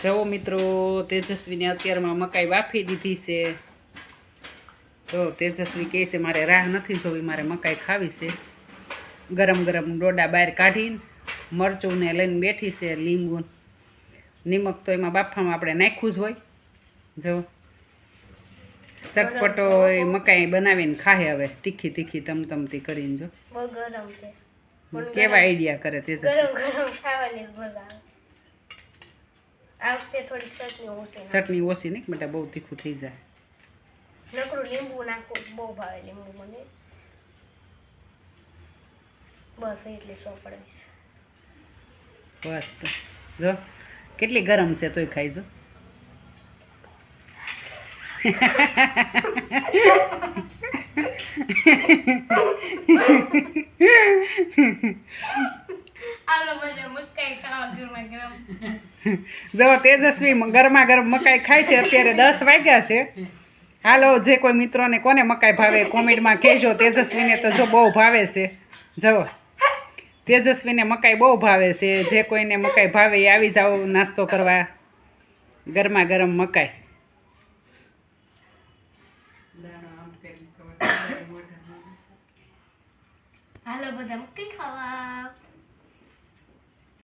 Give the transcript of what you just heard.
જવો મિત્રો, તેજસ્વીને અત્યારમાં મકાઈ વાફી દીધી છે. તો તેજસ્વી કહે છે મારે રાહ નથી જોવી, મારે મકાઈ ખાવી છે. ગરમ ગરમ ડોડા બહાર કાઢીને મરચુંને લઈને બેઠી છે. લીંબુ નિમક તો એમાં બાફામાં આપણે નાખ્યું જ હોય. જો ચટપટો મકાઈ બનાવીને ખાહે હવે, તીખી તીખી તમતમતી કરીને. જો બહુ ગરમ છે, કેવા આઈડિયા કરે તેજસ્વી. ગરમ ગરમ ખાવાની મજા આવે. આ વખતે થોડી ચટણી ઓછી નહીં બેટા, બહુ તીખું થઈ જાય. નકરું લીંબુ નાખવું બહુ ભાવે. લીંબુ મને બસ એટલી સો પડીશ. બસ તો જો કેટલી ગરમ છે તોય ખાઈ જો. જો તેજસ્વી ગરમા ગરમ મકાઈ ખાય છે. અત્યારે 10 વાગ્યા છે. હાલો, જે કોઈ મિત્રોને કોને મકાઈ ભાવે કોમેન્ટમાં કહેજો. તેજસ્વીને તો જો બહુ ભાવે છે. જો તેજસ્વીને મકાઈ બહુ ભાવે છે. જે કોઈને મકાઈ ભાવે એ આવી જાઓ નાસ્તો કરવા. ગરમા ગરમ મકાઈ. હાલો બધા મકાઈ ખાવા.